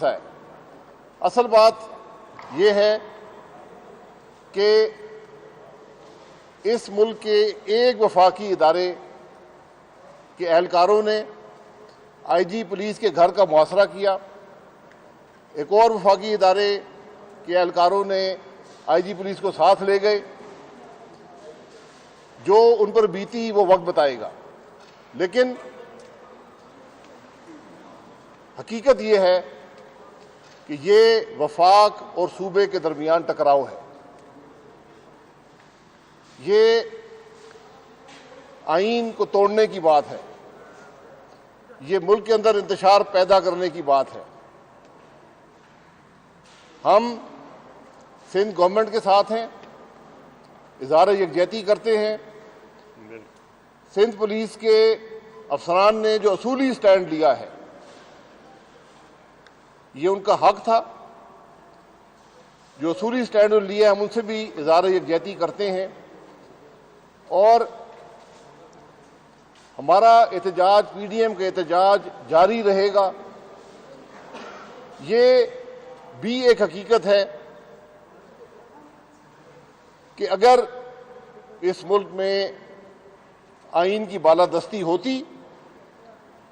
ہے۔ اصل بات یہ ہے کہ اس ملک کے ایک وفاقی ادارے کے اہلکاروں نے آئی جی پولیس کے گھر کا محاصرہ کیا، ایک اور وفاقی ادارے کے اہلکاروں نے آئی جی پولیس کو ساتھ لے گئے۔ جو ان پر بیتی وہ وقت بتائے گا، لیکن حقیقت یہ ہے کہ یہ وفاق اور صوبے کے درمیان ٹکراؤ ہے۔ یہ آئین کو توڑنے کی بات ہے، یہ ملک کے اندر انتشار پیدا کرنے کی بات ہے۔ ہم سندھ گورنمنٹ کے ساتھ ہیں، اظہار یکجہتی کرتے ہیں۔ سندھ پولیس کے افسران نے جو اصولی سٹینڈ لیا ہے یہ ان کا حق تھا، جو اصولی سٹینڈ لیا ہم ان سے بھی اظہار یکجہتی کرتے ہیں، اور ہمارا احتجاج، پی ڈی ایم کا احتجاج جاری رہے گا۔ یہ بھی ایک حقیقت ہے کہ اگر اس ملک میں آئین کی بالادستی ہوتی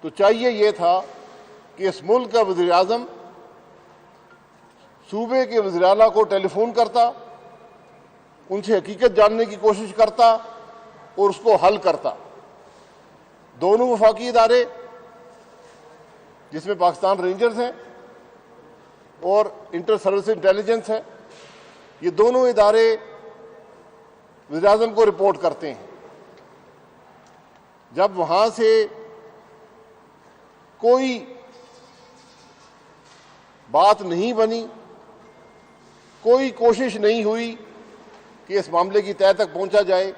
تو چاہیے یہ تھا کہ اس ملک کا وزیر اعظم صوبے کے وزیر اعلیٰ کو ٹیلی فون کرتا، ان سے حقیقت جاننے کی کوشش کرتا اور اس کو حل کرتا۔ دونوں وفاقی ادارے جس میں پاکستان رینجرز ہیں اور انٹر سروس انٹیلیجنس ہے، یہ دونوں ادارے وزیر اعظم کو رپورٹ کرتے ہیں۔ جب وہاں سے کوئی بات نہیں بنی، کوئی کوشش نہیں ہوئی کہ اس معاملے کی تہہ تک پہنچا جائے،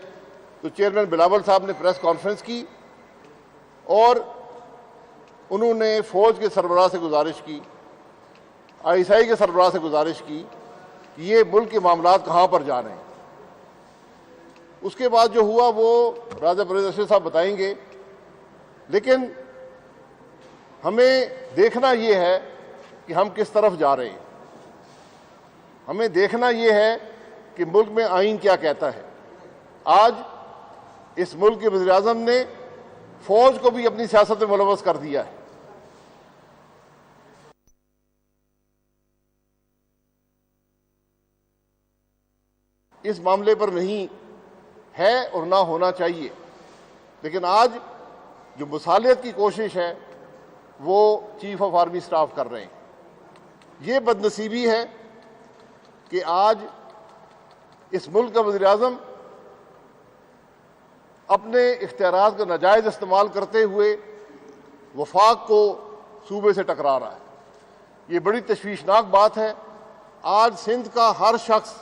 تو چیئرمین بلاول صاحب نے پریس کانفرنس کی اور انہوں نے فوج کے سربراہ سے گزارش کی، آئی ایس آئی کے سربراہ سے گزارش کی کہ یہ ملک کے معاملات کہاں پر جا رہے ہیں۔ اس کے بعد جو ہوا وہ راجہ پرویز اشرف صاحب بتائیں گے، لیکن ہمیں دیکھنا یہ ہے کہ ہم کس طرف جا رہے ہیں۔ ہمیں دیکھنا یہ ہے کہ ملک میں آئین کیا کہتا ہے۔ آج اس ملک کے وزیر اعظم نے فوج کو بھی اپنی سیاست میں ملوث کر دیا ہے۔ اس معاملے پر نہیں ہے اور نہ ہونا چاہیے، لیکن آج جو مصالحت کی کوشش ہے وہ چیف آف آرمی سٹاف کر رہے ہیں۔ یہ بدنصیبی ہے کہ آج اس ملک کا وزیر اعظم اپنے اختیارات کا ناجائز استعمال کرتے ہوئے وفاق کو صوبے سے ٹکرا رہا ہے۔ یہ بڑی تشویشناک بات ہے۔ آج سندھ کا ہر شخص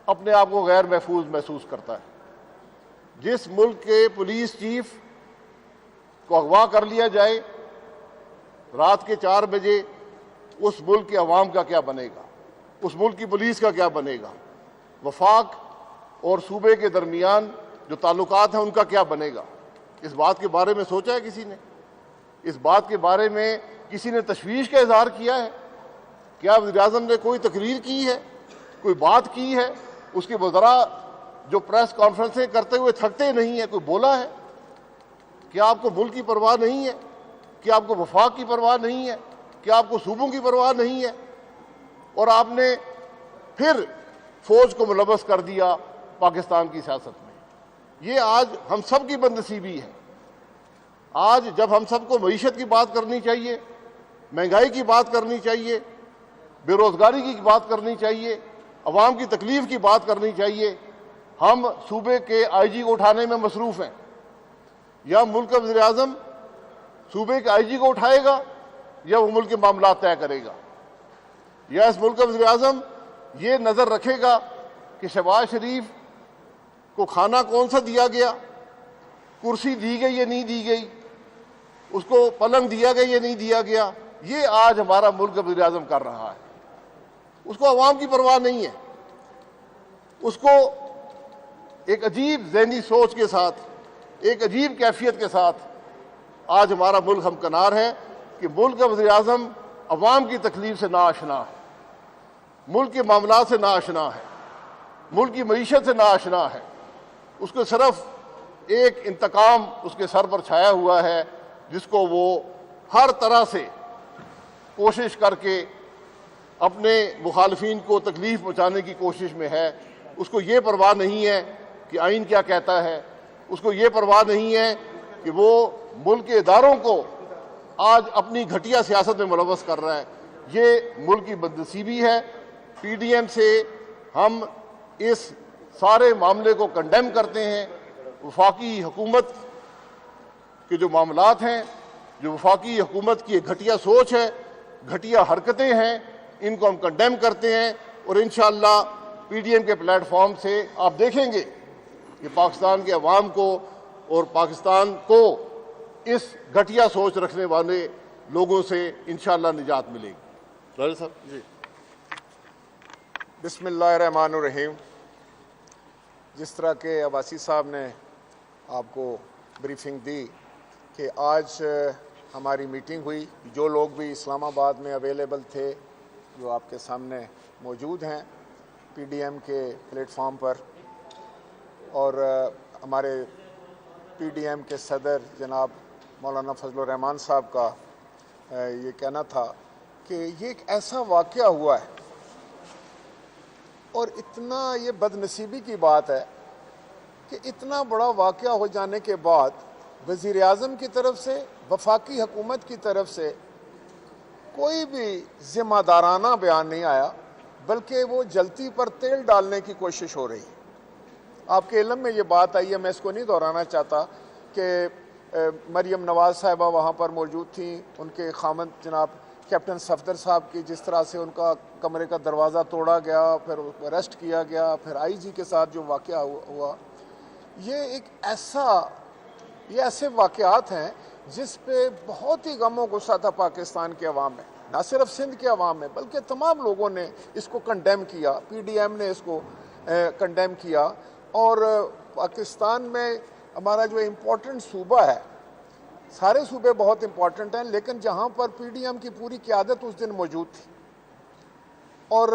اپنے آپ کو غیر محفوظ محسوس کرتا ہے۔ جس ملک کے پولیس چیف کو اغوا کر لیا جائے رات کے 4 بجے، اس ملک کے عوام کا کیا بنے گا؟ اس ملک کی پولیس کا کیا بنے گا؟ وفاق اور صوبے کے درمیان جو تعلقات ہیں ان کا کیا بنے گا؟ اس بات کے بارے میں سوچا ہے کسی نے؟ اس بات کے بارے میں کسی نے تشویش کا اظہار کیا ہے؟ کیا وزیر اعظم نے کوئی تقریر کی ہے، کوئی بات کی ہے؟ اس کے وزراء جو پریس کانفرنسیں کرتے ہوئے تھکتے نہیں ہیں، کوئی بولا ہے؟ کیا آپ کو ملک کی پرواہ نہیں ہے؟ کیا آپ کو وفاق کی پرواہ نہیں ہے؟ کیا آپ کو صوبوں کی پرواہ نہیں ہے؟ اور آپ نے پھر فوج کو ملوث کر دیا پاکستان کی سیاست میں۔ یہ آج ہم سب کی بدنصیبی ہے۔ آج جب ہم سب کو معیشت کی بات کرنی چاہیے، مہنگائی کی بات کرنی چاہیے، بے روزگاری کی بات کرنی چاہیے، عوام کی تکلیف کی بات کرنی چاہیے، ہم صوبے کے آئی جی کو اٹھانے میں مصروف ہیں۔ یا ملک کا وزیر اعظم صوبے کے آئی جی کو اٹھائے گا یا وہ ملک کے معاملات طے کرے گا، یا اس ملک کا وزیر اعظم یہ نظر رکھے گا کہ شہباز شریف کو کھانا کون سا دیا گیا، کرسی دی گئی یا نہیں دی گئی، اس کو پلنگ دیا گیا یا نہیں دیا گیا۔ یہ آج ہمارا ملک کا وزیر اعظم کر رہا ہے۔ اس کو عوام کی پرواہ نہیں ہے۔ اس کو ایک عجیب ذہنی سوچ کے ساتھ، ایک عجیب کیفیت کے ساتھ آج ہمارا ملک ہمکنار ہے کہ ملک کا وزیر اعظم عوام کی تکلیف سے ناآشنا ہے، ملک کے معاملات سے ناآشنا ہے، ملک کی معیشت سے ناآشنا ہے، اس کو صرف ایک انتقام اس کے سر پر چھایا ہوا ہے جس کو وہ ہر طرح سے کوشش کر کے اپنے مخالفین کو تکلیف پہنچانے کی کوشش میں ہے۔ اس کو یہ پرواہ نہیں ہے کہ آئین کیا کہتا ہے، اس کو یہ پرواہ نہیں ہے کہ وہ ملک کے اداروں کو آج اپنی گھٹیا سیاست میں ملوث کر رہا ہے۔ یہ ملک کی بدنصیبی ہے۔ پی ڈی ایم سے ہم اس سارے معاملے کو کنڈیم کرتے ہیں۔ وفاقی حکومت کے جو معاملات ہیں، جو وفاقی حکومت کی ایک گھٹیا سوچ ہے، گھٹیا حرکتیں ہیں، ان کو ہم کنڈیم کرتے ہیں، اور انشاءاللہ پی ڈی ایم کے پلیٹ فارم سے آپ دیکھیں گے کہ پاکستان کے عوام کو اور پاکستان کو اس گھٹیا سوچ رکھنے والے لوگوں سے انشاءاللہ نجات ملے گی۔ راجہ صاحب جی۔ بسم اللہ الرحمن الرحیم۔ جس طرح کہ عباسی صاحب نے آپ کو بریفنگ دی کہ آج ہماری میٹنگ ہوئی، جو لوگ بھی اسلام آباد میں اویلیبل تھے، جو آپ کے سامنے موجود ہیں پی ڈی ایم کے پلیٹ فارم پر، اور ہمارے پی ڈی ایم کے صدر جناب مولانا فضل الرحمان صاحب کا یہ کہنا تھا کہ یہ ایک ایسا واقعہ ہوا ہے اور اتنا یہ بدنصیبی کی بات ہے کہ اتنا بڑا واقعہ ہو جانے کے بعد وزیر اعظم کی طرف سے، وفاقی حکومت کی طرف سے کوئی بھی ذمہ دارانہ بیان نہیں آیا، بلکہ وہ جلتی پر تیل ڈالنے کی کوشش ہو رہی ہے۔ آپ کے علم میں یہ بات آئی ہے، میں اس کو نہیں دہرانا چاہتا، کہ مریم نواز صاحبہ وہاں پر موجود تھیں، ان کے خامند جناب کیپٹن صفدر صاحب کی جس طرح سے ان کا کمرے کا دروازہ توڑا گیا، پھر اریسٹ کیا گیا، پھر آئی جی کے ساتھ جو واقعہ ہوا، یہ ایسے واقعات ہیں جس پہ بہت ہی غم و غصہ تھا پاکستان کے عوام میں، نہ صرف سندھ کے عوام میں بلکہ تمام لوگوں نے اس کو کنڈیم کیا، پی ڈی ایم نے اس کو کنڈیم کیا۔ اور پاکستان میں ہمارا جو امپورٹنٹ صوبہ ہے، سارے صوبے بہت امپورٹنٹ ہیں، لیکن جہاں پر پی ڈی ایم کی پوری قیادت اس دن موجود تھی، اور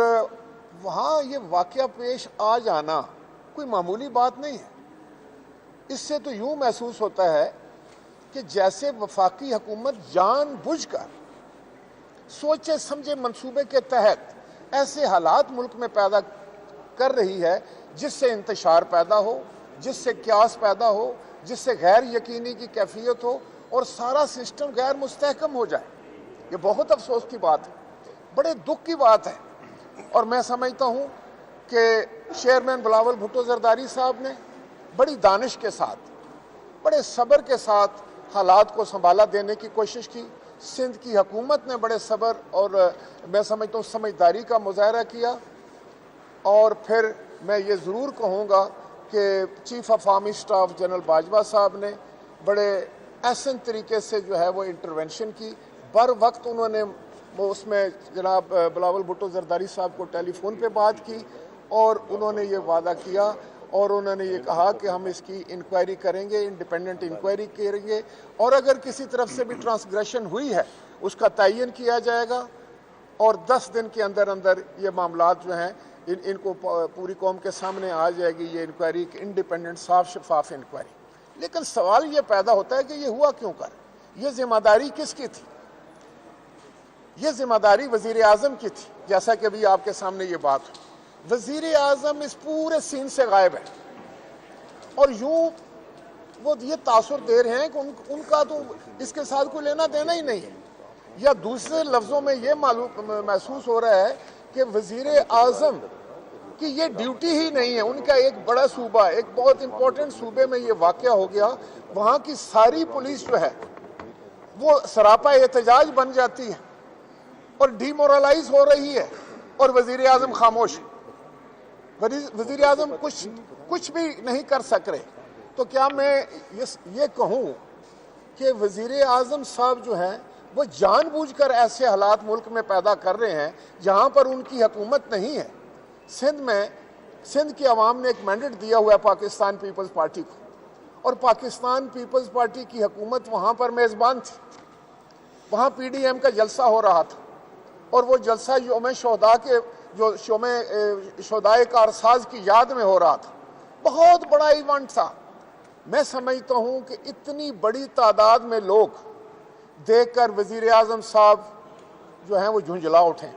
وہاں یہ واقعہ پیش آ جانا کوئی معمولی بات نہیں ہے۔ اس سے تو یوں محسوس ہوتا ہے کہ جیسے وفاقی حکومت جان بوجھ کر سوچے سمجھے منصوبے کے تحت ایسے حالات ملک میں پیدا کر رہی ہے جس سے انتشار پیدا ہو، جس سے قیاس پیدا ہو، جس سے غیر یقینی کی کیفیت ہو اور سارا سسٹم غیر مستحکم ہو جائے۔ یہ بہت افسوس کی بات ہے، بڑے دکھ کی بات ہے، اور میں سمجھتا ہوں کہ چیئرمین بلاول بھٹو زرداری صاحب نے بڑی دانش کے ساتھ، بڑے صبر کے ساتھ حالات کو سنبھالا دینے کی کوشش کی۔ سندھ کی حکومت نے بڑے صبر اور میں سمجھتا ہوں سمجھداری کا مظاہرہ کیا، اور پھر میں یہ ضرور کہوں گا کہ chief of army staff general Bajwa صاحب نے بڑے احسن طریقے سے جو ہے وہ انٹرونشن کی، بر وقت انہوں نے اس میں جناب بلاول بھٹو زرداری صاحب کو ٹیلی فون پہ بات کی، اور انہوں نے یہ وعدہ کیا اور انہوں نے یہ کہا کہ ہم اس کی انکوائری کریں گے، انڈیپینڈنٹ انکوائری کریں گے، اور اگر کسی طرف سے بھی ٹرانسگریشن ہوئی ہے اس کا تعین کیا جائے گا، اور 10 دن کے اندر اندر یہ معاملات جو ہیں ان کو پوری قوم کے سامنے آ جائے گی، یہ انکوائری انڈیپینڈنٹ صاف شفاف انکوائری۔ لیکن سوال یہ پیدا ہوتا ہے کہ یہ ہوا کیوں کر؟ یہ ذمہ داری کس کی تھی؟ یہ ذمہ داری وزیر اعظم کی تھی، جیسا کہ ابھی آپ کے سامنے یہ بات ہو۔ وزیر اعظم اس پورے سین سے غائب ہے، اور یوں وہ یہ تاثر دے رہے ہیں کہ ان کا تو اس کے ساتھ کوئی لینا دینا ہی نہیں ہے، یا دوسرے لفظوں میں یہ محسوس ہو رہا ہے کہ وزیر اعظم کی یہ ڈیوٹی ہی نہیں ہے۔ ان کا ایک بڑا صوبہ، ایک بہت امپورٹنٹ صوبے میں یہ واقعہ ہو گیا، وہاں کی ساری پولیس جو ہے وہ سراپا احتجاج بن جاتی ہے اور ڈی مورلائز ہو رہی ہے، اور وزیر اعظم خاموش، وزیر اعظم کچھ بھی نہیں کر سک رہے۔ تو کیا میں یہ کہوں کہ وزیر اعظم صاحب جو ہیں وہ جان بوجھ کر ایسے حالات ملک میں پیدا کر رہے ہیں جہاں پر ان کی حکومت نہیں ہے؟ سندھ کی عوام نے ایک مینڈیٹ دیا ہوا ہے پاکستان پیپلز پارٹی کو، اور پاکستان پیپلز پارٹی کی حکومت وہاں پر میزبان تھی، وہاں پی ڈی ایم کا جلسہ ہو رہا تھا، اور وہ جلسہ یوم شہداء کے جو یوم شہداء کارساز کی یاد میں ہو رہا تھا، بہت بڑا ایونٹ تھا۔ میں سمجھتا ہوں کہ اتنی بڑی تعداد میں لوگ دیکھ کر وزیر اعظم صاحب جو ہیں وہ جھنجھلا اٹھیں۔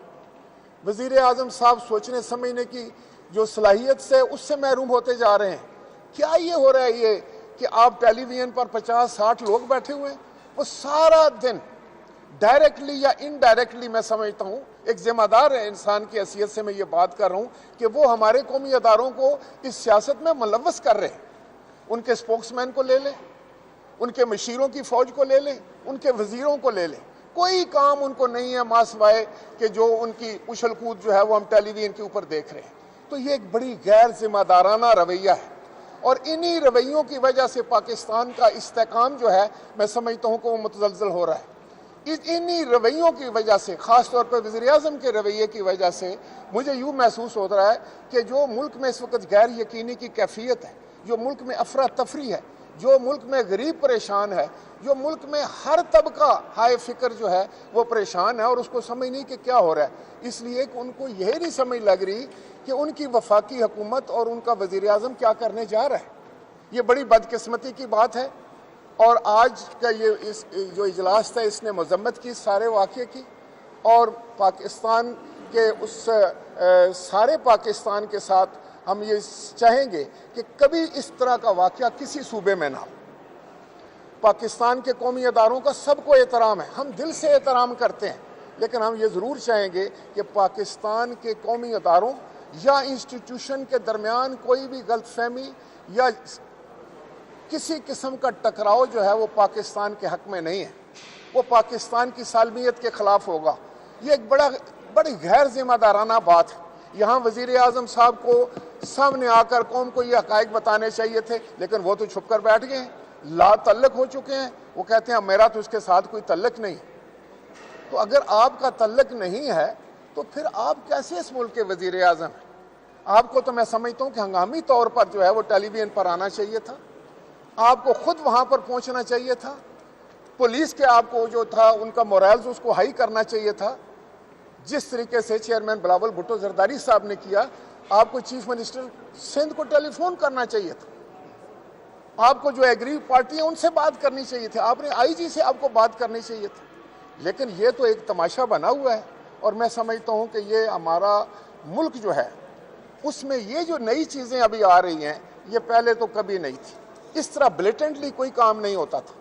وزیر اعظم صاحب سوچنے سمجھنے کی جو صلاحیت سے اس سے محروم ہوتے جا رہے ہیں۔ کیا یہ ہو رہا ہے یہ کہ آپ ٹیلی ویژن پر 50-60 لوگ بیٹھے ہوئے ہیں، وہ سارا دن ڈائریکٹلی یا انڈائریکٹلی، میں سمجھتا ہوں ایک ذمہ دار انسان کی حیثیت سے میں یہ بات کر رہا ہوں کہ وہ ہمارے قومی اداروں کو اس سیاست میں ملوث کر رہے ہیں۔ ان کے سپوکس مین کو لے لیں، ان کے مشیروں کی فوج کو لے لیں، ان کے وزیروں کو لے لیں، کوئی کام ان کو نہیں ہے ماں سوائے کہ جو ان کی اچھل کود جو ہے وہ ہم ٹیلی ویژن کے اوپر دیکھ رہے ہیں۔ تو یہ ایک بڑی غیر ذمہ دارانہ رویہ ہے، اور انہی رویوں کی وجہ سے پاکستان کا استحکام جو ہے میں سمجھتا ہوں کہ وہ متزلزل ہو رہا ہے۔ انہی رویوں کی وجہ سے، خاص طور پر وزیر اعظم کے رویے کی وجہ سے مجھے یوں محسوس ہو رہا ہے کہ جو ملک میں اس وقت غیر یقینی کی کیفیت ہے، جو ملک میں افراتفری ہے، جو ملک میں غریب پریشان ہے، جو ملک میں ہر طبقہ ہائے فکر جو ہے وہ پریشان ہے اور اس کو سمجھ نہیں کہ کیا ہو رہا ہے، اس لیے کہ ان کو یہ نہیں سمجھ لگ رہی کہ ان کی وفاقی حکومت اور ان کا وزیر اعظم کیا کرنے جا رہا ہے۔ یہ بڑی بدقسمتی کی بات ہے، اور آج کا یہ جو اجلاس تھا اس نے مذمت کی سارے واقعے کی، اور پاکستان کے اس سارے پاکستان کے ساتھ ہم یہ چاہیں گے کہ کبھی اس طرح کا واقعہ کسی صوبے میں نہ ہو۔ پاکستان کے قومی اداروں کا سب کو احترام ہے، ہم دل سے احترام کرتے ہیں، لیکن ہم یہ ضرور چاہیں گے کہ پاکستان کے قومی اداروں یا انسٹیٹیوشن کے درمیان کوئی بھی غلط فہمی یا کسی قسم کا ٹکراؤ جو ہے وہ پاکستان کے حق میں نہیں ہے، وہ پاکستان کی سالمیت کے خلاف ہوگا۔ یہ ایک بڑی غیر ذمہ دارانہ بات ہے۔ یہاں وزیر اعظم صاحب کو سامنے آ کر قوم کو یہ حقائق بتانے چاہیے تھے، لیکن وہ تو چھپ کر بیٹھ گئے ہیں، لا تعلق ہو چکے ہیں۔ وہ کہتے ہیں میرا تو اس کے ساتھ کوئی تعلق نہیں۔ تو اگر آپ کا تعلق نہیں ہے تو پھر آپ کیسے اس ملک کے وزیر اعظم ہیں؟ آپ کو تو میں سمجھتا ہوں کہ ہنگامی طور پر جو ہے وہ ٹیلی ویژن پر آنا چاہیے تھا، آپ کو خود وہاں پر پہنچنا چاہیے تھا، پولیس کے آپ کو جو تھا ان کا مورائلز اس کو ہائی کرنا چاہیے تھا، جس طریقے سے چیئرمین بلاول بھٹو زرداری صاحب نے کیا۔ آپ کو چیف منسٹر سندھ کو ٹیلی فون کرنا چاہیے تھا، آپ کو جو ایگری پارٹی ہیں ان سے بات کرنی چاہیے تھی، آپ نے آئی جی سے آپ کو بات کرنی چاہیے تھی، لیکن یہ تو ایک تماشا بنا ہوا ہے۔ اور میں سمجھتا ہوں کہ یہ ہمارا ملک جو ہے اس میں یہ جو نئی چیزیں ابھی آ رہی ہیں یہ پہلے تو کبھی نہیں تھی، اس طرح بلیٹنٹلی کوئی کام نہیں ہوتا تھا۔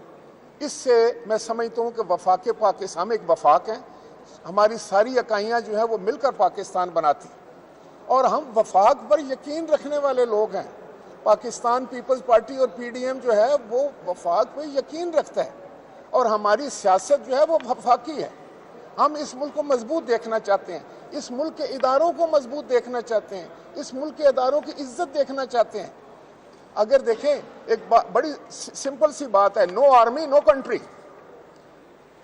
اس سے میں سمجھتا ہوں کہ وفاق پاکستان، ہم ایک وفاق ہیں، ہماری ساری اکائیاں جو ہیں وہ مل کر پاکستان بناتی ہیں، اور ہم وفاق پر یقین رکھنے والے لوگ ہیں۔ پاکستان پیپلز پارٹی اور پی ڈی ایم جو ہے وہ وفاق پہ یقین رکھتا ہے، اور ہماری سیاست جو ہے وہ وفاقی ہے۔ ہم اس ملک کو مضبوط دیکھنا چاہتے ہیں، اس ملک کے اداروں کو مضبوط دیکھنا چاہتے ہیں، اس ملک کے اداروں کی عزت دیکھنا چاہتے ہیں۔ اگر دیکھیں ایک بڑی سمپل سی بات ہے، نو آرمی نو کنٹری۔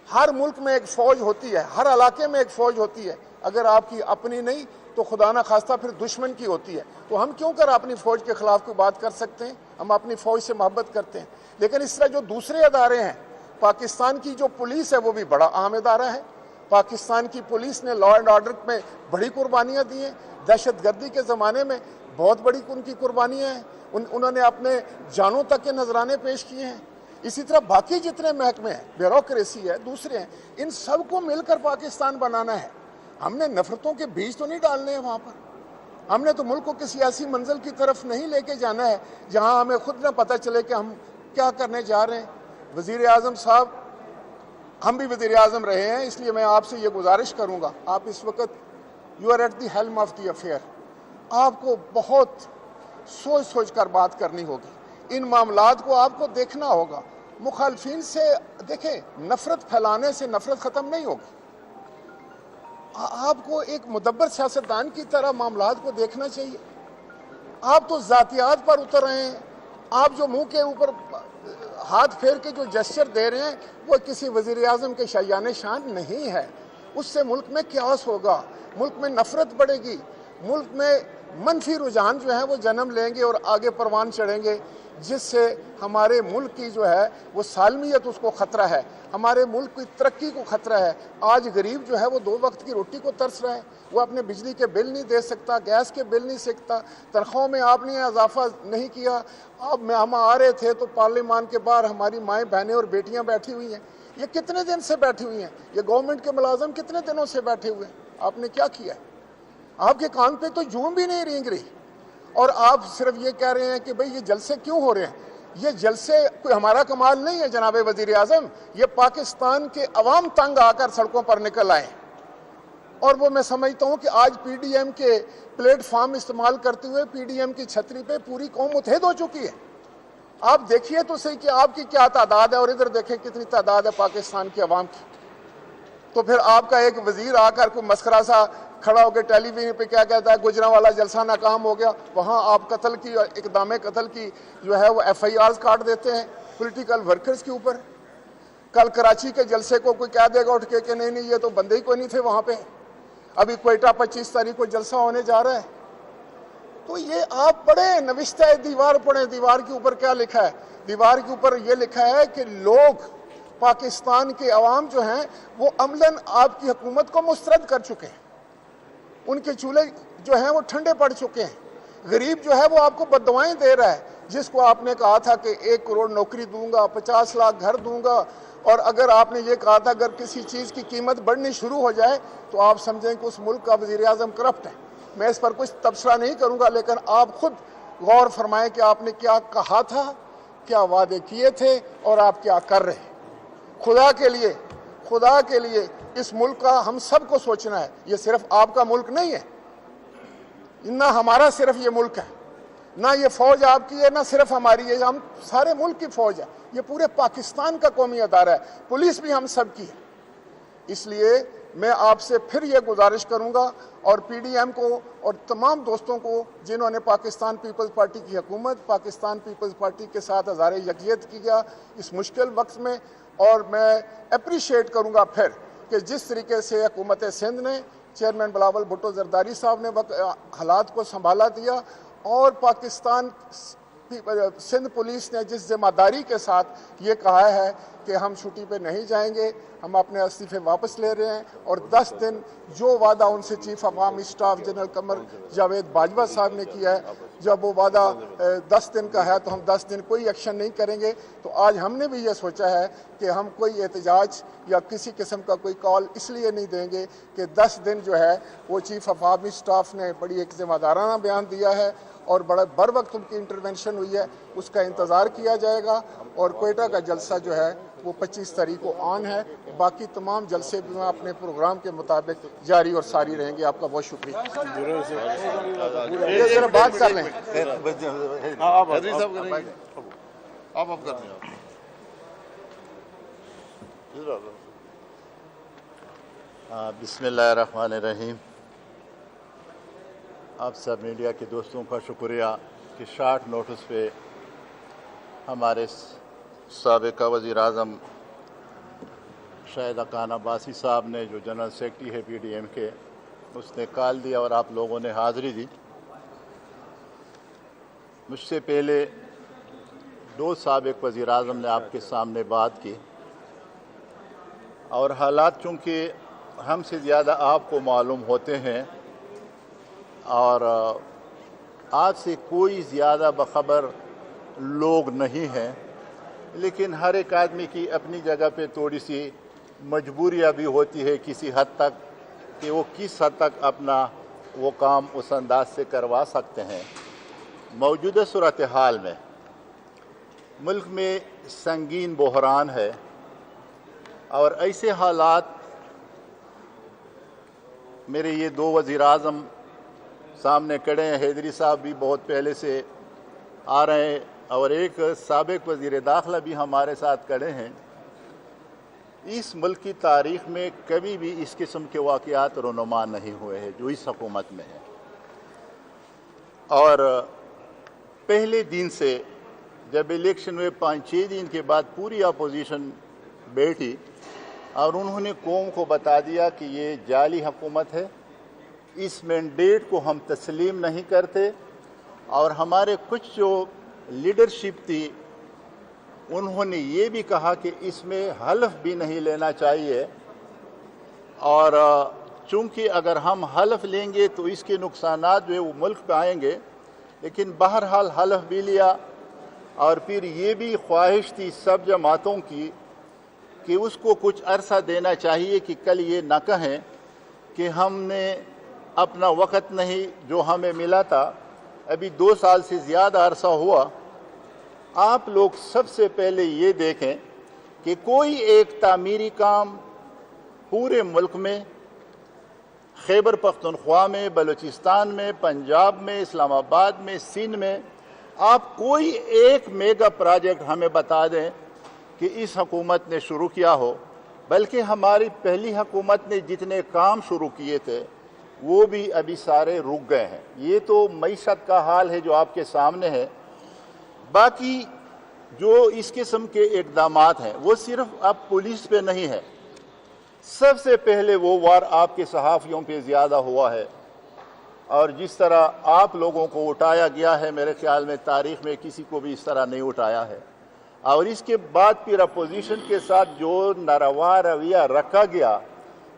ہر ملک میں ایک فوج ہوتی ہے، ہر علاقے میں ایک فوج ہوتی ہے، اگر آپ کی اپنی نہیں تو خدا نہ خواستہ پھر دشمن کی ہوتی ہے۔ تو ہم کیوں کر اپنی فوج کے خلاف کوئی بات کر سکتے ہیں؟ ہم اپنی فوج سے محبت کرتے ہیں، لیکن اس طرح جو دوسرے ادارے ہیں، پاکستان کی جو پولیس ہے وہ بھی بڑا اہم ادارہ ہے۔ پاکستان کی پولیس نے لا اینڈ آرڈر میں بڑی قربانیاں دی ہیں، دہشت گردی کے زمانے میں بہت بڑی ان کی قربانیاں ہیں، انہوں نے اپنے جانوں تک کے نذرانے پیش کیے ہیں۔ اسی طرح باقی جتنے محکمے ہیں، بیوروکریسی ہے، دوسرے ہیں، ان سب کو مل کر پاکستان بنانا ہے۔ ہم نے نفرتوں کے بیج تو نہیں ڈالنے ہیں وہاں پر، ہم نے تو ملک کو کسی ایسی منزل کی طرف نہیں لے کے جانا ہے جہاں ہمیں خود نہ پتہ چلے کہ ہم کیا کرنے جا رہے ہیں۔ وزیر اعظم صاحب، ہم بھی وزیر اعظم رہے ہیں، اس لیے میں آپ سے یہ گزارش کروں گا، آپ اس وقت you are at the helm of the affair, آپ کو بہت سوچ کر بات کرنی ہوگی، ان معاملات کو آپ کو دیکھنا ہوگا۔ مخالفین سے دیکھیں، نفرت پھیلانے سے نفرت ختم نہیں ہوگی۔ آپ کو ایک مدبر سیاستدان کی طرح معاملات کو دیکھنا چاہیے۔ آپ تو ذاتیات پر اتر رہے ہیں، آپ جو منہ کے اوپر ہاتھ پھیر کے جو جسچر دے رہے ہیں وہ کسی وزیر اعظم کے شایان شان نہیں ہے۔ اس سے ملک میں کیاس ہوگا، ملک میں نفرت بڑھے گی، ملک میں منفی رجحان جو ہیں وہ جنم لیں گے اور آگے پروان چڑھیں گے، جس سے ہمارے ملک کی جو ہے وہ سالمیت اس کو خطرہ ہے، ہمارے ملک کی ترقی کو خطرہ ہے۔ آج غریب جو ہے وہ 2 وقت کی روٹی کو ترس رہا ہے، وہ اپنے بجلی کے بل نہیں دے سکتا، گیس کے بل نہیں سکتا، تنخواہوں میں آپ نے اضافہ نہیں کیا۔ اب ہم آ رہے تھے تو پارلیمان کے باہر ہماری مائیں بہنیں اور بیٹیاں بیٹھی ہوئی ہیں، یہ کتنے دن سے بیٹھی ہوئی ہیں؟ یہ گورنمنٹ کے ملازم کتنے دنوں سے بیٹھے ہوئے ہیں؟ آپ نے کیا کیا ہے؟ آپ کے کان پہ تو جون بھی نہیں رینگ رہی، اور آپ صرف یہ کہہ رہے ہیں کہ بھئی یہ جلسے کیوں ہو رہے ہیں؟ یہ جلسے کوئی ہمارا کمال نہیں ہے جناب وزیر اعظم، یہ پاکستان کے عوام تنگ آ کر سڑکوں پر نکل آئے، اور وہ میں سمجھتا ہوں کہ آج پی ڈی ایم کے پلیٹ فارم استعمال کرتے ہوئے پی ڈی ایم کی چھتری پہ پوری قوم متحد ہو چکی ہے۔ آپ دیکھیے تو صحیح کہ آپ کی کیا تعداد ہے، اور ادھر دیکھیں کتنی تعداد ہے پاکستان کے عوام کی۔ تو پھر آپ کا ایک وزیر آ کر کوئی مسخرہ سا کھڑا ہو کے ٹیلی ویژن پہ کیا کہتا ہے گجرانوالہ جلسہ ناکام ہو گیا، وہاں آپ قتل کی اقدام قتل کی جو ہے وہ ایف آئی آرز کاٹ دیتے ہیں پولیٹیکل ورکرز کے اوپر۔ کل کراچی کے جلسے کو کوئی کہہ دے گا اٹھ کے کہ نہیں یہ تو بندے ہی کوئی نہیں تھے وہاں پہ، ابھی کوئٹہ 25 تاریخ کو جلسہ ہونے جا رہا ہے۔ تو یہ آپ پڑھیں، نوشتہ دیوار پڑھیں، دیوار کے اوپر کیا لکھا ہے؟ دیوار کے اوپر یہ لکھا ہے کہ لوگ پاکستان کے عوام جو ہیں وہ عملاً آپ کی حکومت کو مسترد کر چکے ہیں، ان کے چولہے جو ہیں وہ ٹھنڈے پڑ چکے ہیں۔ غریب جو ہے وہ آپ کو بددعائیں دے رہا ہے، جس کو آپ نے کہا تھا کہ 1 کروڑ نوکری دوں گا، 50 لاکھ گھر دوں گا، اور اگر آپ نے یہ کہا تھا اگر کسی چیز کی قیمت بڑھنی شروع ہو جائے تو آپ سمجھیں کہ اس ملک کا وزیر اعظم کرپٹ ہے۔ میں اس پر کچھ تبصرہ نہیں کروں گا، لیکن آپ خود غور فرمائیں کہ آپ نے کیا کہا تھا، کیا وعدے کیے تھے، اور آپ کیا کر رہے ہیں۔ خدا کے لیے اس ملک کا ہم سب کو سوچنا ہے، یہ صرف آپ کا ملک نہیں ہے، نہ ہمارا صرف یہ ملک ہے، نہ یہ فوج آپ کی ہے، نہ صرف ہماری ہے، ہم سارے ملک کی فوج ہے، یہ پورے پاکستان کا قومی ادارہ ہے، پولیس بھی ہم سب کی ہے۔ اس لیے میں آپ سے پھر یہ گزارش کروں گا، اور پی ڈی ایم کو اور تمام دوستوں کو جنہوں نے پاکستان پیپلز پارٹی کی حکومت، پاکستان پیپلز پارٹی کے ساتھ ہزار یکجہت کیا اس مشکل وقت میں، اور میں اپریشیٹ کروں گا پھر کہ جس طریقے سے حکومت سندھ نے، چیئرمین بلاول بھٹو زرداری صاحب نے حالات کو سنبھالا دیا، اور پاکستان سندھ پولیس نے جس ذمہ داری کے ساتھ یہ کہا ہے کہ ہم چھٹی پہ نہیں جائیں گے، ہم اپنے استعفے واپس لے رہے ہیں، اور 10 دن جو وعدہ ان سے چیف عوامی اسٹاف جنرل قمر جاوید باجوہ صاحب نے کیا ہے، جب وہ وعدہ 10 دن کا ہے تو ہم 10 دن کوئی ایکشن نہیں کریں گے۔ تو آج ہم نے بھی یہ سوچا ہے کہ ہم کوئی احتجاج یا کسی قسم کا کوئی کال اس لیے نہیں دیں گے کہ 10 دن جو ہے وہ چیف عوامی اسٹاف نے بڑی ایک ذمہ دارانہ بیان دیا ہے، اور بڑا بر وقت ان کی انٹرونشن ہوئی ہے، اس کا انتظار کیا جائے گا، اور کوئٹہ کا جلسہ جو ہے وہ 25 تاریخ کو آن ہے، باقی تمام جلسے بھی میں اپنے پروگرام کے مطابق جاری اور ساری رہیں گے۔ آپ کا بہت شکریہ۔ یہ ذرا بات کر لیں۔ حیدری صاحب کریں گے، آپ کر دیں۔ بسم اللہ الرحمن الرحیم۔ آپ سب میڈیا کے دوستوں کا شکریہ کہ شارٹ نوٹس پہ ہمارے سابقہ وزیر اعظم شاہد حقان عباسی صاحب نے، جو جنرل سیکرٹری ہے پی ڈی ایم کے، اس نے کال دیا اور آپ لوگوں نے حاضری دی۔ مجھ سے پہلے 2 سابق وزیر اعظم نے آپ کے سامنے بات کی، اور حالات چونکہ ہم سے زیادہ آپ کو معلوم ہوتے ہیں، اور آج سے کوئی زیادہ بخبر لوگ نہیں ہیں، لیکن ہر ایک آدمی کی اپنی جگہ پہ تھوڑی سی مجبوریاں بھی ہوتی ہے کسی حد تک، کہ وہ کس حد تک اپنا وہ کام اس انداز سے کروا سکتے ہیں۔ موجودہ صورتحال میں ملک میں سنگین بحران ہے، اور ایسے حالات میرے یہ 2 وزیر اعظم سامنے کھڑے ہیں، حیدری صاحب بھی بہت پہلے سے آ رہے ہیں، اور ایک سابق وزیر داخلہ بھی ہمارے ساتھ کھڑے ہیں۔ اس ملک کی تاریخ میں کبھی بھی اس قسم کے واقعات رونما نہیں ہوئے ہیں جو اس حکومت میں ہیں، اور پہلے دن سے جب الیکشن میں 5-6 دن کے بعد پوری اپوزیشن بیٹھی اور انہوں نے قوم کو بتا دیا کہ یہ جعلی حکومت ہے، اس مینڈیٹ کو ہم تسلیم نہیں کرتے، اور ہمارے کچھ جو لیڈرشپ تھی انہوں نے یہ بھی کہا کہ اس میں حلف بھی نہیں لینا چاہیے، اور چونکہ اگر ہم حلف لیں گے تو اس کے نقصانات جو ہے وہ ملک پہ آئیں گے، لیکن بہرحال حلف بھی لیا۔ اور پھر یہ بھی خواہش تھی سب جماعتوں کی کہ اس کو کچھ عرصہ دینا چاہیے کہ کل یہ نہ کہیں کہ ہم نے اپنا وقت نہیں جو ہمیں ملا تھا، ابھی 2 سال سے زیادہ عرصہ ہوا۔ آپ لوگ سب سے پہلے یہ دیکھیں کہ کوئی ایک تعمیری کام پورے ملک میں، خیبر پختونخوا میں، بلوچستان میں، پنجاب میں، اسلام آباد میں، سندھ میں، آپ کوئی ایک میگا پروجیکٹ ہمیں بتا دیں کہ اس حکومت نے شروع کیا ہو۔ بلکہ ہماری پہلی حکومت نے جتنے کام شروع کیے تھے وہ بھی ابھی سارے رک گئے ہیں۔ یہ تو معیشت کا حال ہے جو آپ کے سامنے ہے۔ باقی جو اس قسم کے اقدامات ہیں وہ صرف اب پولیس پہ نہیں ہے، سب سے پہلے وہ وار آپ کے صحافیوں پہ زیادہ ہوا ہے، اور جس طرح آپ لوگوں کو اٹھایا گیا ہے میرے خیال میں تاریخ میں کسی کو بھی اس طرح نہیں اٹھایا ہے۔ اور اس کے بعد پھر اپوزیشن کے ساتھ جو ناروا رویہ رکھا گیا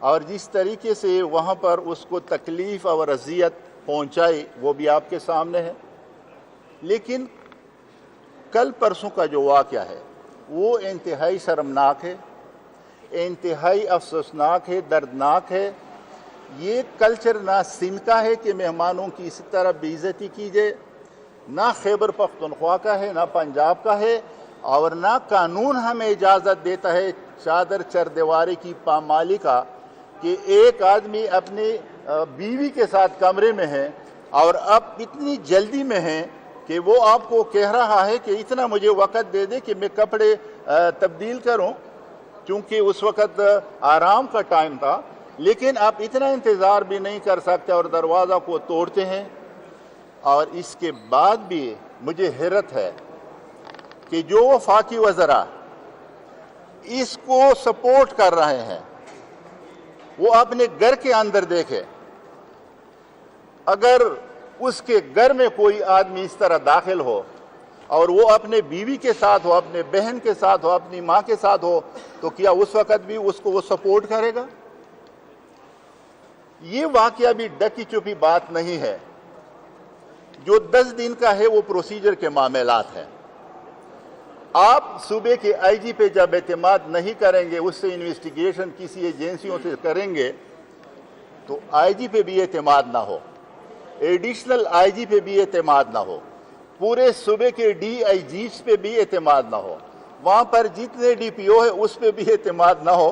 اور جس طریقے سے وہاں پر اس کو تکلیف اور اذیت پہنچائی وہ بھی آپ کے سامنے ہے۔ لیکن کل پرسوں کا جو واقعہ ہے وہ انتہائی شرمناک ہے، انتہائی افسوسناک ہے، دردناک ہے۔ یہ کلچر نہ سندھ کا ہے کہ مہمانوں کی اسی طرح بے عزتی کیجیے، نہ خیبر پختونخوا کا ہے، نہ پنجاب کا ہے، اور نہ قانون ہمیں اجازت دیتا ہے چادر چاردیواری کی پامالی کا کہ ایک آدمی اپنی بیوی کے ساتھ کمرے میں ہے اور اب اتنی جلدی میں ہے کہ وہ آپ کو کہہ رہا ہے کہ اتنا مجھے وقت دے دے کہ میں کپڑے تبدیل کروں، چونکہ اس وقت آرام کا ٹائم تھا، لیکن آپ اتنا انتظار بھی نہیں کر سکتے اور دروازہ کو توڑتے ہیں۔ اور اس کے بعد بھی مجھے حیرت ہے کہ جو وفاقی وزراء اس کو سپورٹ کر رہے ہیں وہ اپنے گھر کے اندر دیکھے، اگر اس کے گھر میں کوئی آدمی اس طرح داخل ہو اور وہ اپنے بیوی کے ساتھ ہو، اپنے بہن کے ساتھ ہو، اپنی ماں کے ساتھ ہو، تو کیا اس وقت بھی اس کو وہ سپورٹ کرے گا؟ یہ واقعہ بھی ڈکی چپی بات نہیں ہے۔ جو 10 دن کا ہے وہ پروسیجر کے معاملات ہیں۔ آپ صوبے کے آئی جی پہ جب اعتماد نہیں کریں گے، اس سے انویسٹیگیشن کسی ایجنسیوں سے کریں گے تو آئی جی پہ بھی اعتماد نہ ہو، ایڈیشنل آئی جی پہ بھی اعتماد نہ ہو، پورے صوبے کے ڈی آئی جیز پہ بھی اعتماد نہ ہو، وہاں پر جتنے ڈی پی او ہے اس پہ بھی اعتماد نہ ہو،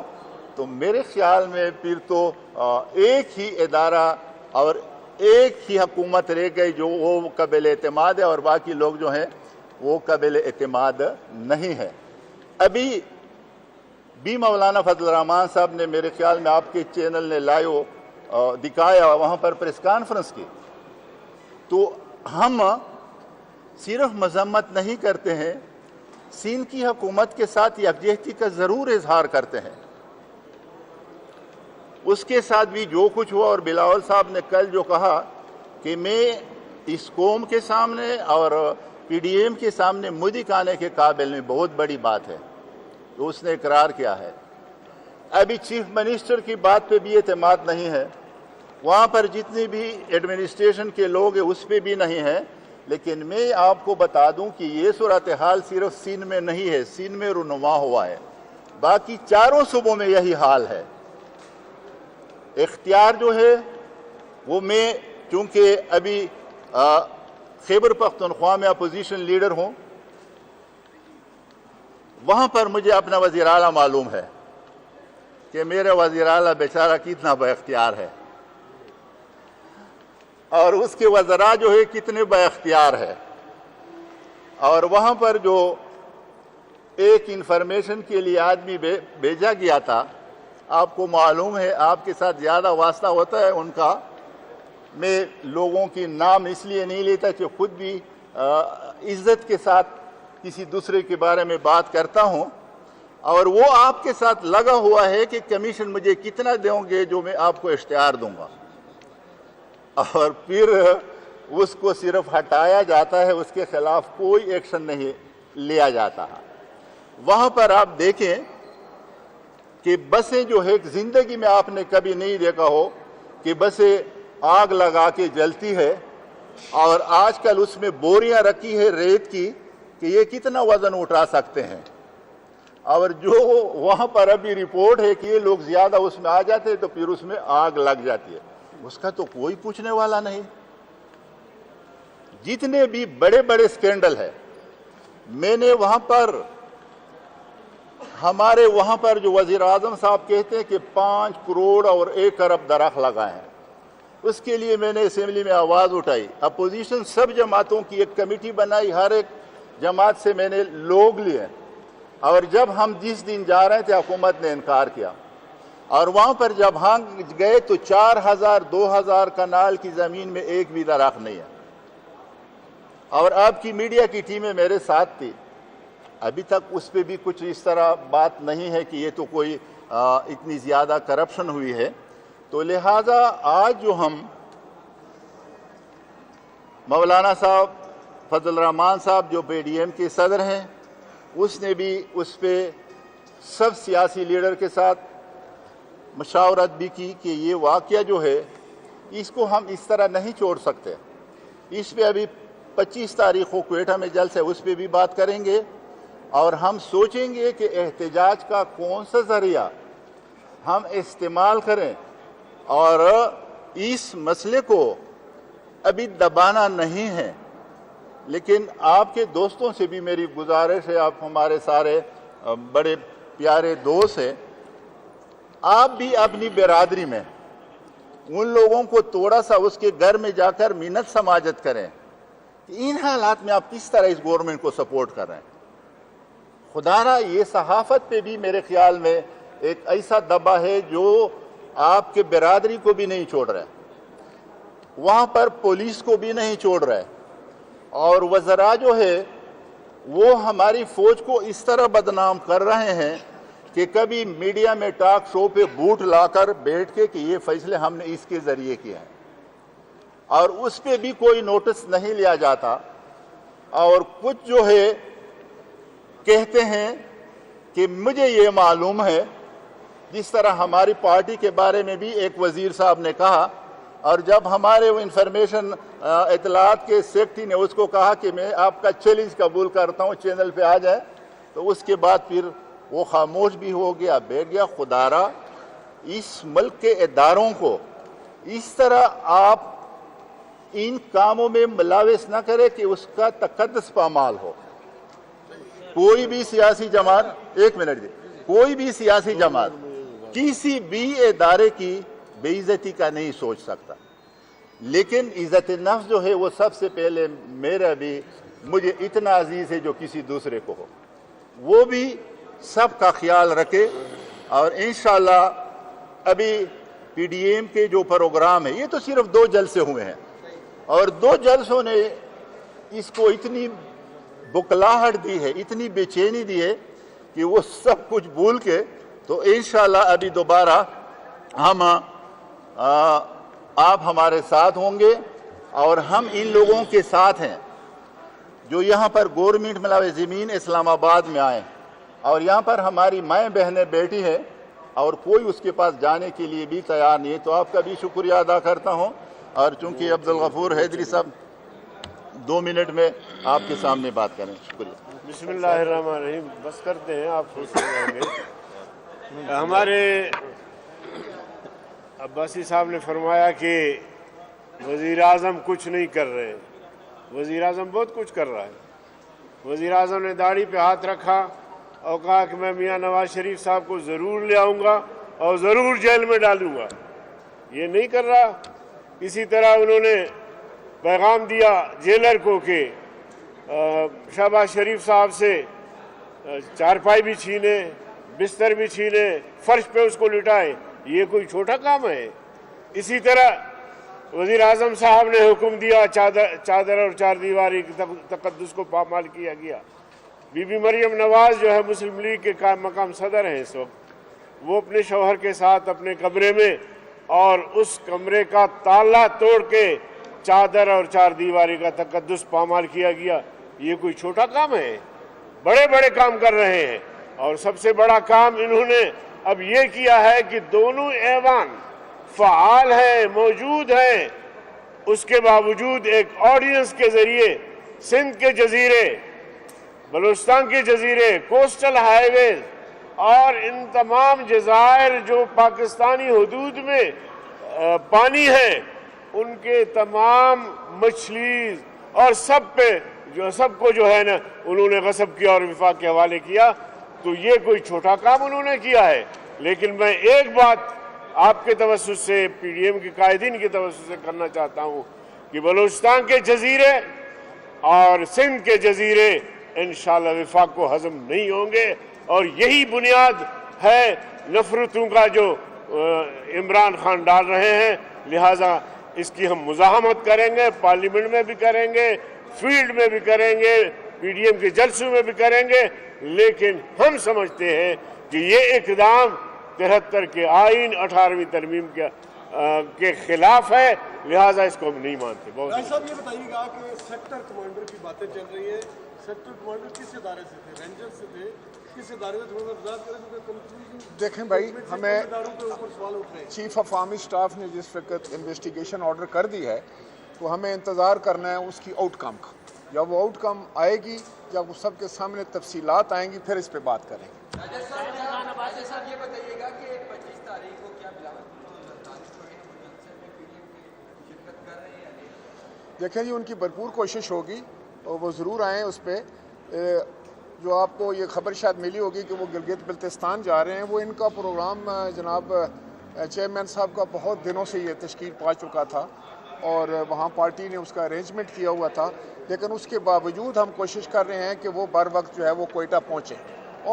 تو میرے خیال میں پھر تو ایک ہی ادارہ اور ایک ہی حکومت رہ گئی جو وہ قابل اعتماد ہے، اور باقی لوگ جو ہیں وہ قابل اعتماد نہیں ہے۔ ابھی بھی مولانا فضل الرحمان صاحب نے میرے خیال میں آپ کے چینل نے لائیو دکھایا، وہاں پر پریس کانفرنس کی، تو ہم صرف مذمت نہیں کرتے ہیں، سندھ کی حکومت کے ساتھ یکجہتی کا ضرور اظہار کرتے ہیں۔ اس کے ساتھ بھی جو کچھ ہوا، اور بلاول صاحب نے کل جو کہا کہ میں اس قوم کے سامنے اور پی ڈی ایم کے سامنے منہ دکھانے کے قابل میں بہت بڑی بات ہے، تو اس نے اقرار کیا ہے۔ ابھی چیف منسٹر کی بات پہ بھی اعتماد نہیں ہے، وہاں پر جتنی بھی ایڈمنسٹریشن کے لوگ ہیں اس پہ بھی نہیں ہے۔ لیکن میں آپ کو بتا دوں کہ یہ صورتحال صرف سندھ میں نہیں ہے، سندھ میں رونما ہوا ہے، باقی چاروں صوبوں میں یہی حال ہے۔ اختیار جو ہے وہ میں چونکہ ابھی خیبر پختونخوا میں اپوزیشن لیڈر ہوں، وہاں پر مجھے اپنا وزیر اعلیٰ معلوم ہے کہ میرا وزیر اعلیٰ بیچارہ کتنا با اختیار ہے، اور اس کے وزراء جو ہے کتنے با اختیار ہے۔ اور وہاں پر جو ایک انفارمیشن کے لیے آدمی بھیجا گیا تھا، آپ کو معلوم ہے، آپ کے ساتھ زیادہ واسطہ ہوتا ہے ان کا، میں لوگوں کی نام اس لیے نہیں لیتا کہ خود بھی عزت کے ساتھ کسی دوسرے کے بارے میں بات کرتا ہوں، اور وہ آپ کے ساتھ لگا ہوا ہے کہ کمیشن مجھے کتنا دیں گے جو میں آپ کو اشتہار دوں گا۔ اور پھر اس کو صرف ہٹایا جاتا ہے، اس کے خلاف کوئی ایکشن نہیں لیا جاتا۔ وہاں پر آپ دیکھیں کہ بسیں جو ہے زندگی میں آپ نے کبھی نہیں دیکھا ہو کہ بسیں آگ لگا کے جلتی ہے، اور آج کل اس میں بوریاں رکھی ہے ریت کی کہ یہ کتنا وزن اٹھا سکتے ہیں، اور جو وہاں پر ابھی رپورٹ ہے کہ یہ لوگ زیادہ اس میں آ جاتے ہیں تو پھر اس میں آگ لگ جاتی ہے، اس کا تو کوئی پوچھنے والا نہیں۔ جتنے بھی بڑے بڑے سکینڈل ہیں، میں نے وہاں پر ہمارے وہاں پر جو وزیر اعظم صاحب کہتے ہیں کہ 5 کروڑ اور 1 ارب درخت لگائے ہیں، اس کے لیے میں نے اسمبلی میں آواز اٹھائی، اپوزیشن سب جماعتوں کی ایک کمیٹی بنائی، ہر ایک جماعت سے میں نے لوگ لیے، اور جب ہم جس دن جا رہے تھے حکومت نے انکار کیا، اور وہاں پر جب ہم گئے تو 4000 2000 کنال کی زمین میں ایک بھی درخت نہیں ہے، اور آپ کی میڈیا کی ٹیمیں میرے ساتھ تھی۔ ابھی تک اس پہ بھی کچھ اس طرح بات نہیں ہے کہ یہ تو کوئی اتنی زیادہ کرپشن ہوئی ہے، تو لہٰذا آج جو ہم مولانا صاحب فضل الرحمان صاحب جو پی ڈی ایم کے صدر ہیں، اس نے بھی اس پہ سب سیاسی لیڈر کے ساتھ مشاورت بھی کی کہ یہ واقعہ جو ہے اس کو ہم اس طرح نہیں چھوڑ سکتے۔ اس پہ ابھی 25 تاریخ کو کوئٹہ میں جلسہ ہے، اس پہ بھی بات کریں گے، اور ہم سوچیں گے کہ احتجاج کا کون سا ذریعہ ہم استعمال کریں، اور اس مسئلے کو ابھی دبانا نہیں ہے۔ لیکن آپ کے دوستوں سے بھی میری گزارش ہے، آپ ہمارے سارے بڑے پیارے دوست ہیں، آپ بھی اپنی برادری میں ان لوگوں کو تھوڑا سا اس کے گھر میں جا کر منت سماجت کریں کہ ان حالات میں آپ کس طرح اس گورنمنٹ کو سپورٹ کر رہے ہیں۔ خدا را یہ صحافت پہ بھی میرے خیال میں ایک ایسا دبا ہے جو آپ کے برادری کو بھی نہیں چھوڑ رہا ہے، وہاں پر پولیس کو بھی نہیں چھوڑ رہا ہے، اور وزراء جو ہے وہ ہماری فوج کو اس طرح بدنام کر رہے ہیں کہ کبھی میڈیا میں ٹاک شو پہ بوٹ لا کر بیٹھ کے کہ یہ فیصلے ہم نے اس کے ذریعے کیے ہیں، اور اس پہ بھی کوئی نوٹس نہیں لیا جاتا، اور کچھ جو ہے کہتے ہیں کہ مجھے یہ معلوم ہے، جس طرح ہماری پارٹی کے بارے میں بھی ایک وزیر صاحب نے کہا، اور جب ہمارے وہ انفارمیشن اطلاعات کے سیکرٹری نے اس کو کہا کہ میں آپ کا چیلنج قبول کرتا ہوں چینل پہ آ جائے، تو اس کے بعد پھر وہ خاموش بھی ہو گیا، بیٹھ گیا۔ خدا را اس ملک کے اداروں کو اس طرح آپ ان کاموں میں ملوث نہ کرے کہ اس کا تقدس پامال ہو۔ کوئی بھی سیاسی جماعت، ایک منٹ دے، کوئی بھی سیاسی جماعت کسی بھی ادارے کی بے عزتی کا نہیں سوچ سکتا، لیکن عزت نفس جو ہے وہ سب سے پہلے میرا بھی مجھے اتنا عزیز ہے جو کسی دوسرے کو ہو، وہ بھی سب کا خیال رکھے۔ اور انشاءاللہ ابھی پی ڈی ایم کے جو پروگرام ہے، یہ تو صرف 2 جلسے ہوئے ہیں، اور 2 جلسوں نے اس کو اتنی بکلاہٹ دی ہے، اتنی بے چینی دی ہے کہ وہ سب کچھ بھول کے تو انشاءاللہ ابھی دوبارہ ہم آپ ہمارے ساتھ ہوں گے، اور ہم ان لوگوں کے ساتھ ہیں جو یہاں پر گورنمنٹ ملازمین اسلام آباد میں آئے، اور یہاں پر ہماری مائیں بہنیں بیٹھی ہیں اور کوئی اس کے پاس جانے کے لیے بھی تیار نہیں ہے، تو آپ کا بھی شکریہ ادا کرتا ہوں۔ اور چونکہ عبدالغفور حیدری صاحب 2 منٹ میں آپ کے سامنے بات کریں، شکریہ۔ بسم اللہ الرحمن الرحیم، بس کرتے ہیں، آپ خوش ہو جائیں گے۔ ہمارے عباسی صاحب نے فرمایا کہ وزیر اعظم کچھ نہیں کر رہے، وزیر اعظم بہت کچھ کر رہا ہے۔ وزیر اعظم نے داڑھی پہ ہاتھ رکھا اور کہا کہ میں میاں نواز شریف صاحب کو ضرور لے آؤں گا اور ضرور جیل میں ڈالوں گا، یہ نہیں کر رہا۔ اسی طرح انہوں نے پیغام دیا جیلر کو کہ شہباز شریف صاحب سے چارپائی بھی چھینے، بستر بھی چھینے، فرش پہ اس کو لٹائے، یہ کوئی چھوٹا کام ہے۔ اسی طرح وزیر اعظم صاحب نے حکم دیا چادر اور 4 دیواری کے تقدس کو پامال کیا گیا۔ بی بی مریم نواز جو ہے مسلم لیگ کے مقام صدر ہیں اس وقت، وہ اپنے شوہر کے ساتھ اپنے کمرے میں اور اس کمرے کا تالا توڑ کے چادر اور چار دیواری کا تقدس پامال کیا گیا. یہ کوئی چھوٹا کام ہے؟ بڑے بڑے کام کر رہے ہیں. اور سب سے بڑا کام انہوں نے اب یہ کیا ہے کہ دونوں ایوان فعال ہیں، موجود ہیں، اس کے باوجود ایک آرڈیننس کے ذریعے سندھ کے جزیرے، بلوچستان کے جزیرے، کوسٹل ہائی ویز اور ان تمام جزائر جو پاکستانی حدود میں پانی ہے، ان کے تمام مچھلی اور سب کو جو ہے نا انہوں نے غصب کیا اور وفاق کے حوالے کیا. تو یہ کوئی چھوٹا کام انہوں نے کیا ہے. لیکن میں ایک بات آپ کے توسط سے، پی ڈی ایم کے قائدین کے توسط سے کرنا چاہتا ہوں کہ بلوچستان کے جزیرے اور سندھ کے جزیرے انشاءاللہ وفاق کو ہضم نہیں ہوں گے. اور یہی بنیاد ہے نفرتوں کا جو عمران خان ڈال رہے ہیں. لہٰذا اس کی ہم مزاحمت کریں گے، پارلیمنٹ میں بھی کریں گے، فیلڈ میں بھی کریں گے، پی ڈی ایم کے جلسوں میں بھی کریں گے. لیکن ہم سمجھتے ہیں کہ یہ اقدام 73 کے آئین 18ویں ترمیم کے خلاف ہے. لہٰذا اس کو ہم نہیں مانتے. بہت صاحب یہ بتائیے گا کہ سیکٹر کمانڈر کی باتیں چل رہی ہیں، سیکٹر کمانڈر کس ادارے سے تھے؟ رینجر سے تھے؟ کس ادارے سے؟ تھوڑا وضاحت کریں کیونکہ دیکھیں بھائی، ہمیں چیف آف آرمی اسٹاف نے جس وقت انویسٹیگیشن آرڈر کر دی ہے تو ہمیں انتظار کرنا ہے اس کی آؤٹ کم کا. جب وہ آؤٹ کم آئے گی، جب وہ سب کے سامنے تفصیلات آئیں گی، پھر اس پہ بات کریں گے. یہ بتائیے گا کہ 25 تاریخ کو کیا بلاول شرکت کر رہے ہیں؟ دیکھیں جی، ان کی بھرپور کوشش ہوگی اور وہ ضرور آئیں اس پہ. جو آپ کو یہ خبر شاید ملی ہوگی کہ وہ گلگت بلتستان جا رہے ہیں، وہ ان کا پروگرام جناب چیئرمین صاحب کا بہت دنوں سے یہ تشکیل پا چکا تھا اور وہاں پارٹی نے اس کا ارینجمنٹ کیا ہوا تھا. لیکن اس کے باوجود ہم کوشش کر رہے ہیں کہ وہ بر وقت جو ہے وہ کوئٹہ پہنچے،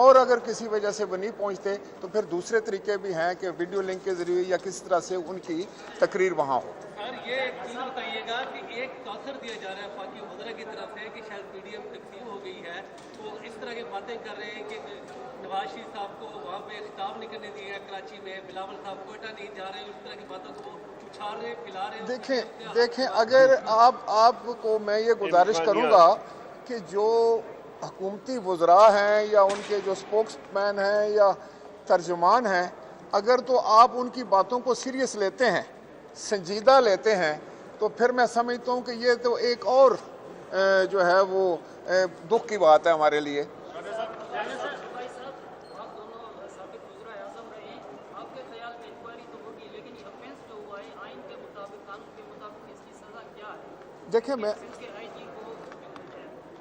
اور اگر کسی وجہ سے وہ نہیں پہنچتے تو پھر دوسرے طریقے بھی ہیں کہ ویڈیو لنک کے ذریعے یا کس طرح سے ان کی تقریر وہاں ہو. سر یہ چیز بتائیے گا کہ ایک تاثر دیا جا رہا ہے وفاقی وزراء کی طرف سے کہ شاید پی ڈی ایم تقسیم ہو گئی ہے، تو اس طرح کی باتیں کر رہے ہیں کہ نواز شریف صاحب کو وہاں پہ خطاب نہیں کرنے دیا ہے کراچی میں، بلاول صاحب کوئٹہ نہیں جا رہے ہیں، اس طرح کی باتوں کو اچھال رہے پھیلا رہے ہیں. دیکھیں اگر آپ کو میں یہ گزارش کروں گا کہ جو حکومتی وزراء ہیں یا ان کے جو سپوکس مین ہیں یا ترجمان ہیں، اگر تو آپ ان کی باتوں کو سیریس لیتے ہیں، سنجیدہ لیتے ہیں، تو پھر میں سمجھتا ہوں کہ یہ تو ایک اور جو ہے وہ دکھ کی بات ہے ہمارے لیے.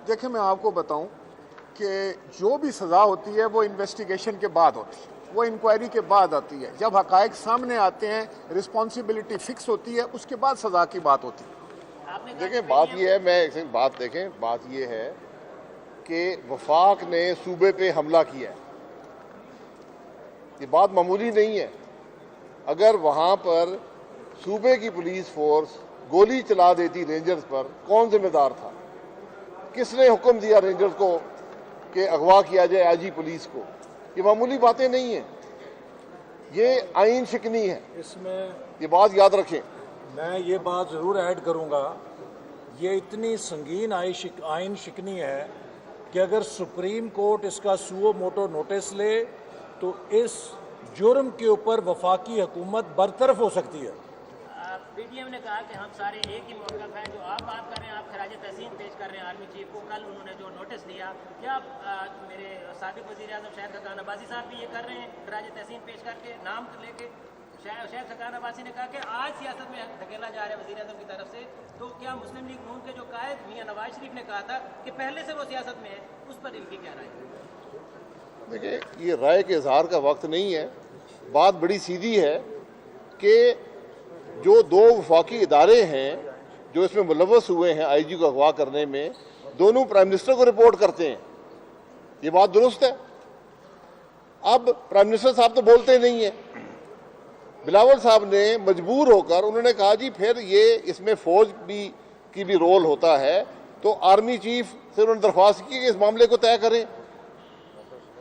دیکھیں میں آپ کو بتاؤں کہ جو بھی سزا ہوتی ہے وہ انویسٹیگیشن کے بعد ہوتی ہے، وہ انکوائری کے بعد آتی ہے. جب حقائق سامنے آتے ہیں، رسپانسبلٹی فکس ہوتی ہے، اس کے بعد سزا کی بات ہوتی ہے. دیکھیں بات یہ ہے، بات یہ ہے کہ وفاق نے صوبے پہ حملہ کیا ہے. یہ بات معمولی نہیں ہے. اگر وہاں پر صوبے کی پولیس فورس گولی چلا دیتی رینجرز پر، کون ذمہ دار تھا؟ کس نے حکم دیا رینجرز کو کہ اغوا کیا جائے آئی جی پولیس کو؟ یہ معمولی باتیں نہیں ہیں، یہ آئین شکنی ہے. اس میں یہ بات یاد رکھیں. میں یہ بات ضرور ایڈ کروں گا، یہ اتنی سنگین آئین شکنی ہے کہ اگر سپریم کورٹ اس کا سو موٹو نوٹس لے تو اس جرم کے اوپر وفاقی حکومت برطرف ہو سکتی ہے. پی ڈی ایم نے کہا کہ ہم سارے ایک ہی موقف ہیں. جو آپ بات کر رہے ہیں، آپ خراج تحسین پیش کر رہے ہیں آرمی چیف کو. کل انہوں نے جو نوٹس دیا، کیا میرے سابق وزیر اعظم شاہد خاقان عباسی صاحب بھی یہ کر رہے ہیں خراج تحسین پیش کر کے نام لے کے؟ شاہد خاقان عباسی نے کہا کہ آج سیاست میں دھکیلا جا رہا ہے وزیر اعظم کی طرف سے. تو کیا مسلم لیگ نون کے جو قائد میاں نواز شریف نے کہا تھا کہ پہلے سے وہ سیاست میں ہے، اس پر ان کی کیا رائے ہے؟ دیکھیں یہ رائے کے اظہار کا وقت نہیں ہے. بات بڑی سیدھی ہے کہ جو دو وفاقی ادارے ہیں جو اس میں ملوث ہوئے ہیں آئی جی کو اغوا کرنے میں، دونوں پرائم منسٹر کو رپورٹ کرتے ہیں. یہ بات درست ہے. اب پرائم منسٹر صاحب تو بولتے نہیں ہیں. بلاول صاحب نے مجبور ہو کر انہوں نے کہا جی پھر یہ اس میں فوج کی بھی رول ہوتا ہے، تو آرمی چیف سے انہوں نے درخواست کی کہ اس معاملے کو طے کریں.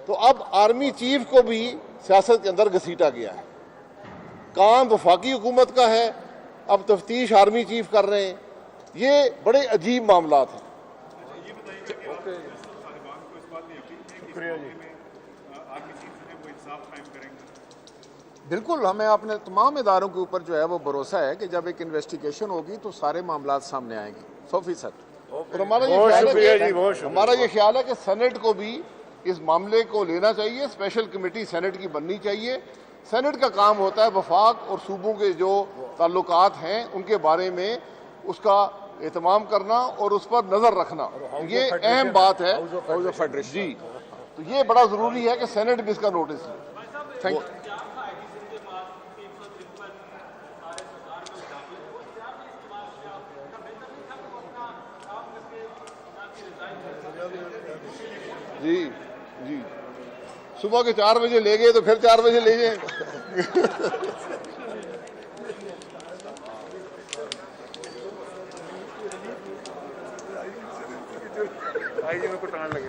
تو اب آرمی چیف کو بھی سیاست کے اندر گھسیٹا گیا ہے. کام وفاقی حکومت کا ہے، اب تفتیش آرمی چیف کر رہے ہیں. یہ بڑے عجیب معاملات ہیں. بالکل ہمیں اپنے تمام اداروں کے اوپر جو ہے وہ بھروسہ ہے کہ جب ایک انویسٹیگیشن ہوگی تو سارے معاملات سامنے آئیں گے 100%. اور ہمارا بہت شکریہ یہ جی، بہت شکریہ. ہمارا یہ خیال ہے کہ سینٹ کو بھی اس معاملے کو لینا چاہیے. اسپیشل کمیٹی سینٹ کی بننی چاہیے. سینٹ کا کام ہوتا ہے وفاق اور صوبوں کے جو تعلقات ہیں ان کے بارے میں اس کا اہتمام کرنا اور اس پر نظر رکھنا. یہ اہم بات ہے. House of federation. جی، تو یہ بڑا ضروری ہے کہ سینٹ بھی اس کا نوٹس لے. Thank you. جی جی، صبح کے 4 بجے لے گئے تو پھر 4 بجے لے جائیں. آئیے میں کو ٹائم لگے.